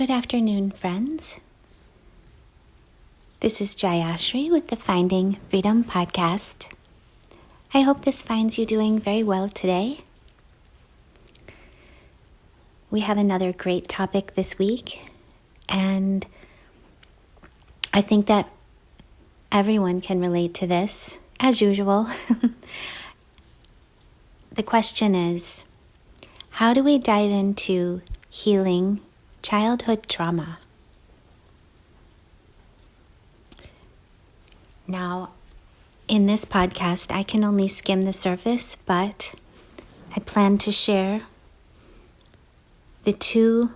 Good afternoon, friends. This is Jayashrii with the Finding Freedom podcast. I hope this finds you doing very well today. We have another great topic this week, and I think that everyone can relate to this, as usual. The question is, how do we dive into healing childhood trauma? Now, in this podcast, I can only skim the surface, but I plan to share the two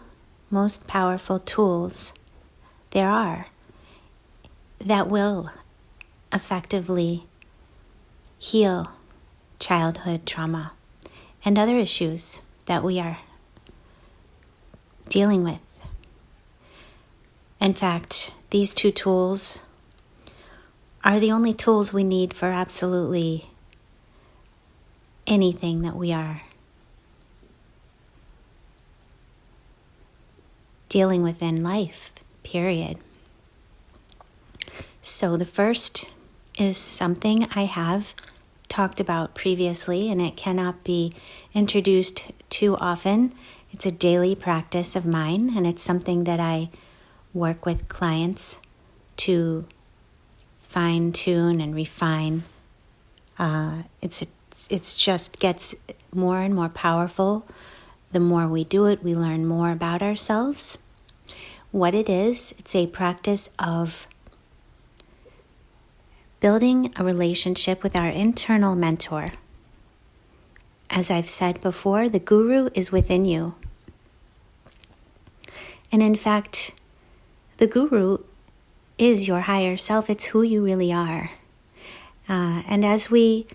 most powerful tools there are that will effectively heal childhood trauma and other issues that we are dealing with. In fact, these two tools are the only tools we need for absolutely anything that we are dealing with in life, period. So the first is something I have talked about previously, and it cannot be introduced too often. It's a daily practice of mine, and it's something that I work with clients to fine-tune and refine. It's just gets more and more powerful. The more we do it, we learn more about ourselves. What it is, it's a practice of building a relationship with our internal mentor. As I've said before, the guru is within you. And in fact, the guru is your higher self. It's who you really are. And as we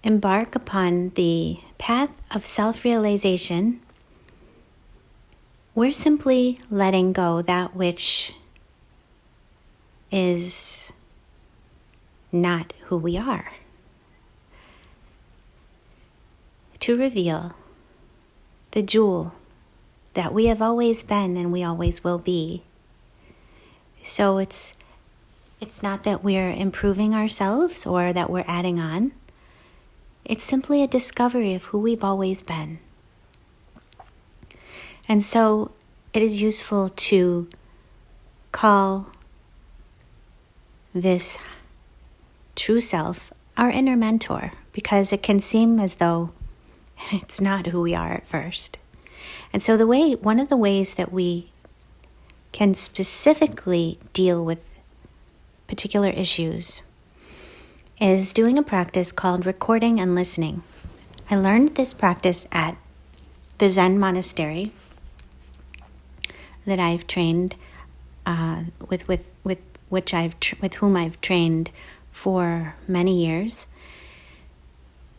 embark upon the path of self-realization, we're simply letting go that which is not who we are, to reveal the jewel that we have always been and we always will be. So it's not that we're improving ourselves or that we're adding on. It's simply a discovery of who we've always been. And so it is useful to call this true self our inner mentor, because it can seem as though it's not who we are at first. And so one of the ways that we can specifically deal with particular issues is doing a practice called recording and listening. I learned this practice at the Zen monastery that I've trained with whom I've trained for many years.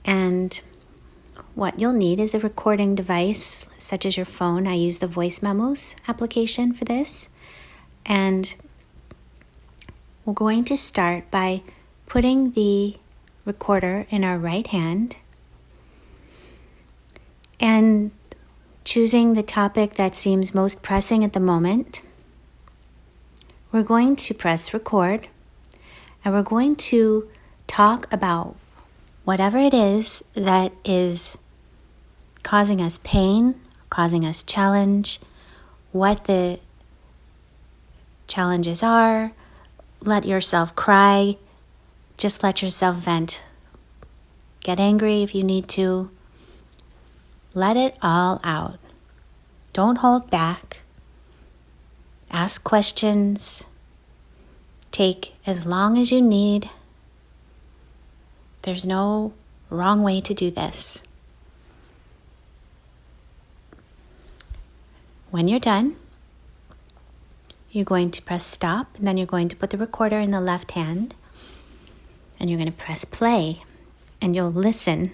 And what you'll need is a recording device, such as your phone. I use the Voice Memos application for this. And we're going to start by putting the recorder in our right hand and choosing the topic that seems most pressing at the moment. We're going to press record, and we're going to talk about whatever it is that is causing us pain, causing us challenge, what the challenges are. Let yourself cry. Just let yourself vent. Get angry if you need to. Let it all out. Don't hold back. Ask questions. Take as long as you need. There's no wrong way to do this. When you're done, you're going to press stop, and then you're going to put the recorder in the left hand, and you're going to press play, and you'll listen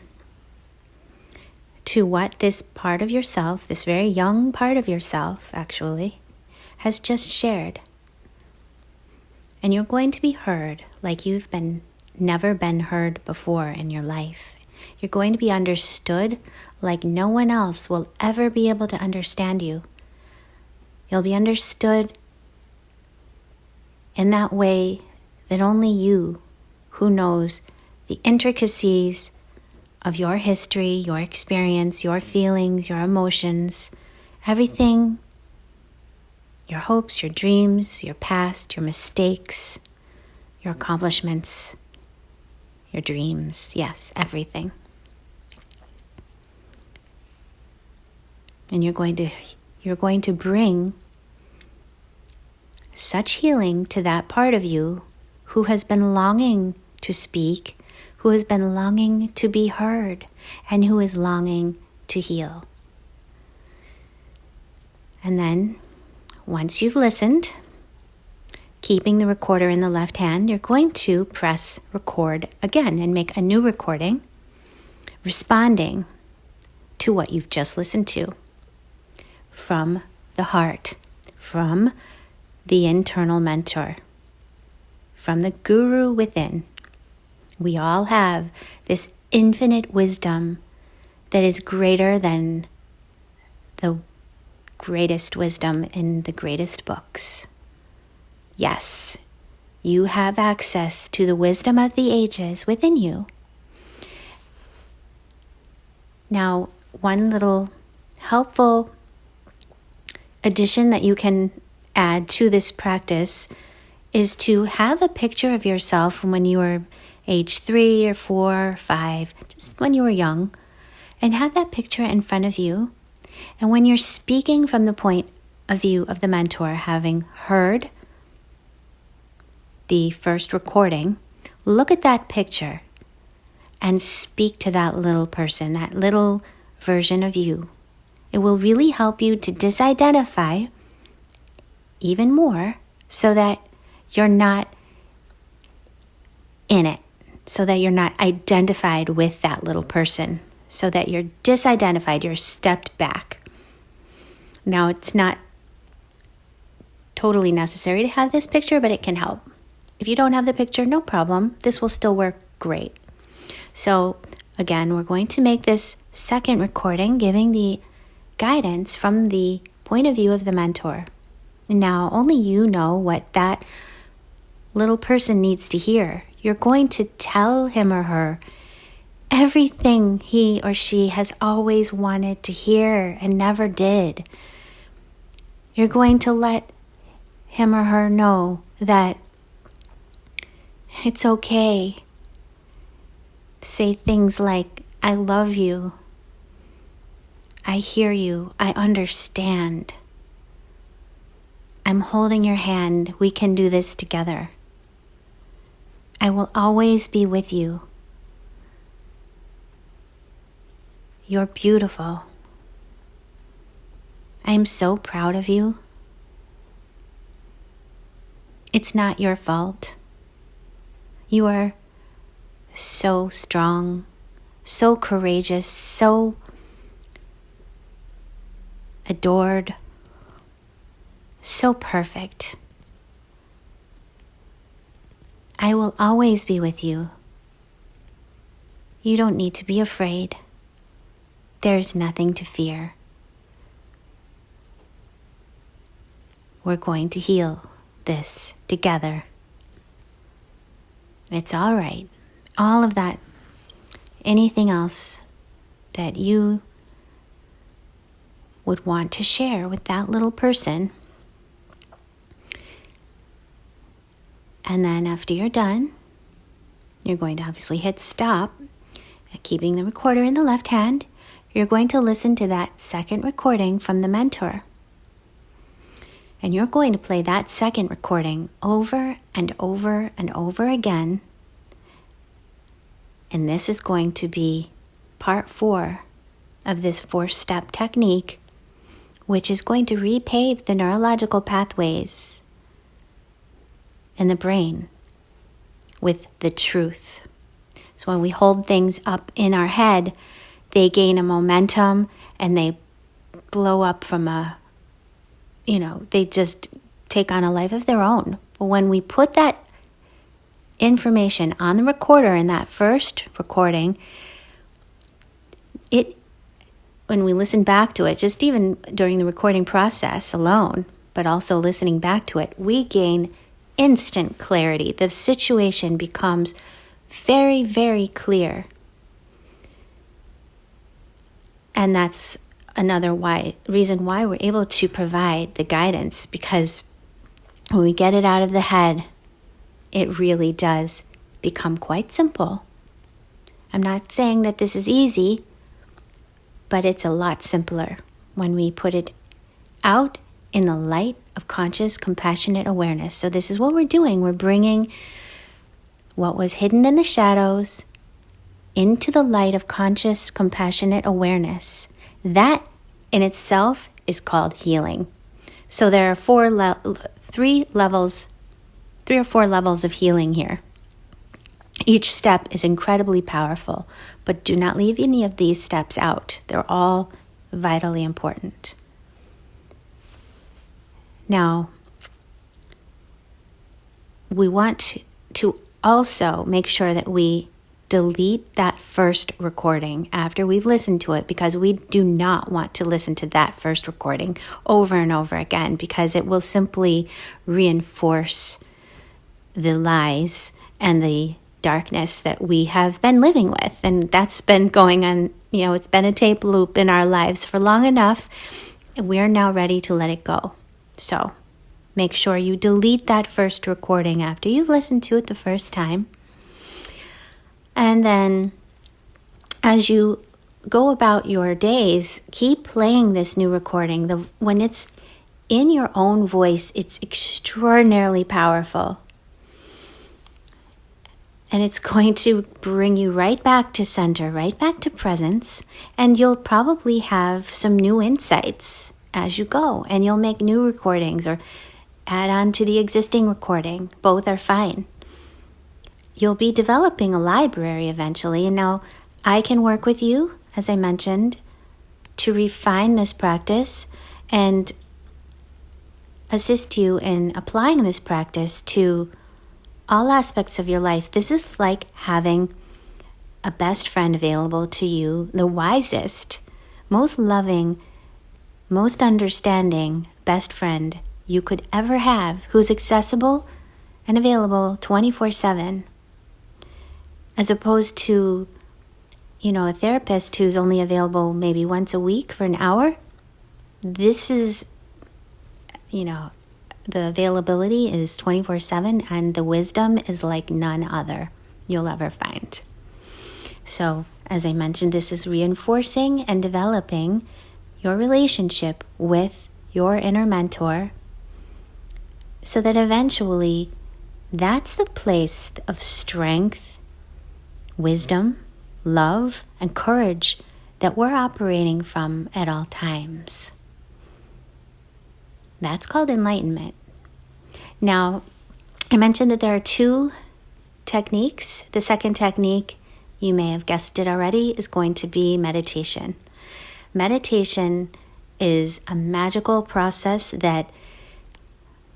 to what this part of yourself, this very young part of yourself, actually, has just shared. And you're going to be heard like you've never been heard before in your life. You're going to be understood like no one else will ever be able to understand you. You'll be understood in that way that only you, who knows the intricacies of your history, your experience, your feelings, your emotions, everything, your hopes, your dreams, your past, your mistakes, your accomplishments, your dreams, yes, everything. And you're going to bring such healing to that part of you who has been longing to speak, who has been longing to be heard, and who is longing to heal. And then, once you've listened, keeping the recorder in the left hand, you're going to press record again and make a new recording, responding to what you've just listened to from the heart, from the internal mentor, from the guru within. We all have this infinite wisdom that is greater than the greatest wisdom in the greatest books. Yes, you have access to the wisdom of the ages within you. Now, one little helpful addition that you can add to this practice is to have a picture of yourself from when you were age 3 or 4 or 5, just when you were young, and have that picture in front of you. And when you're speaking from the point of view of the mentor, having heard the first recording, look at that picture and speak to that little person, that little version of you. It will really help you to disidentify even more so that you're not in it, so that you're not identified with that little person, so that you're disidentified, you're stepped back. Now, it's not totally necessary to have this picture, but it can help. If you don't have the picture, no problem. This will still work great. So, again, we're going to make this second recording, giving the guidance from the point of view of the mentor. Now, only you know what that little person needs to hear. You're going to tell him or her everything he or she has always wanted to hear and never did. You're going to let him or her know that it's okay. Say things like, I love you. I hear you. I understand. I'm holding your hand. We can do this together. I will always be with you. You're beautiful. I am so proud of you. It's not your fault. You are so strong, so courageous, so adored, so perfect. I will always be with you. You don't need to be afraid. There's nothing to fear. We're going to heal this together. It's all right. All of that, anything else that you would want to share with that little person. And then after you're done, you're going to obviously hit stop, keeping the recorder in the left hand. You're going to listen to that second recording from the mentor. And you're going to play that second recording over and over and over again. And this is going to be part 4 of this 4-step technique, which is going to repave the neurological pathways in the brain with the truth. So when we hold things up in our head, they gain a momentum and they blow up from they just take on a life of their own. But when we put that information on the recorder in that first recording, when we listen back to it, just even during the recording process alone, but also listening back to it, we gain instant clarity. The situation becomes very, very clear. And that's another reason why we're able to provide the guidance, because when we get it out of the head, it really does become quite simple. I'm not saying that this is easy, but it's a lot simpler when we put it out in the light of conscious, compassionate awareness. So this is what we're doing. We're bringing what was hidden in the shadows into the light of conscious, compassionate awareness. That in itself is called healing. So there are 3 or 4 levels of healing here. Each step is incredibly powerful, but do not leave any of these steps out. They're all vitally important. Now, we want to also make sure that we delete that first recording after we've listened to it, because we do not want to listen to that first recording over and over again, because it will simply reinforce the lies and the darkness that we have been living with. And that's been going on, it's been a tape loop in our lives for long enough. And we're now ready to let it go. So make sure you delete that first recording after you've listened to it the first time. And then as you go about your days, keep playing this new recording. When it's in your own voice, it's extraordinarily powerful. And it's going to bring you right back to center, right back to presence. And you'll probably have some new insights as you go. And you'll make new recordings or add on to the existing recording. Both are fine. You'll be developing a library eventually. And now I can work with you, as I mentioned, to refine this practice and assist you in applying this practice to all aspects of your life. This is like having a best friend available to you, the wisest, most loving, most understanding best friend you could ever have, who's accessible and available 24/7. As opposed to, a therapist who's only available maybe once a week for an hour. This is, the availability is 24/7, and the wisdom is like none other you'll ever find. So, as I mentioned, this is reinforcing and developing your relationship with your inner mentor, so that eventually that's the place of strength, wisdom, love, and courage that we're operating from at all times. That's called enlightenment. Now, I mentioned that there are 2 techniques. The second technique, you may have guessed it already, is going to be meditation. Meditation is a magical process that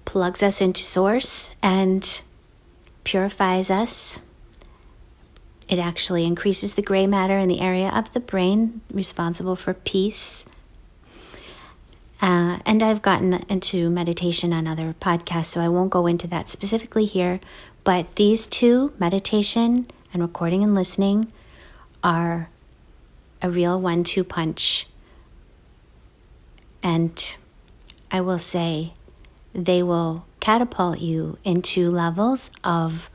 plugs us into source and purifies us. It actually increases the gray matter in the area of the brain responsible for peace. And I've gotten into meditation on other podcasts, so I won't go into that specifically here. But these 2, meditation and recording and listening, are a real 1-2 punch. And I will say they will catapult you into levels of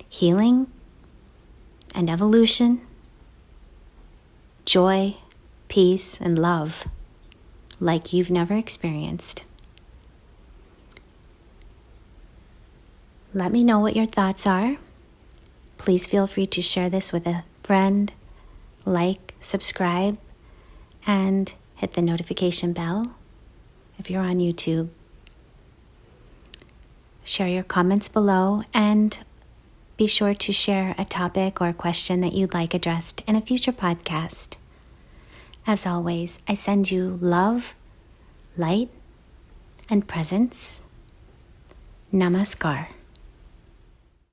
healing and evolution, joy, peace, and love like you've never experienced. Let me know what your thoughts are. Please feel free to share this with a friend, like, subscribe, and hit the notification bell if you're on YouTube. Share your comments below, and be sure to share a topic or a question that you'd like addressed in a future podcast. As always, I send you love, light, and presence. Namaskar.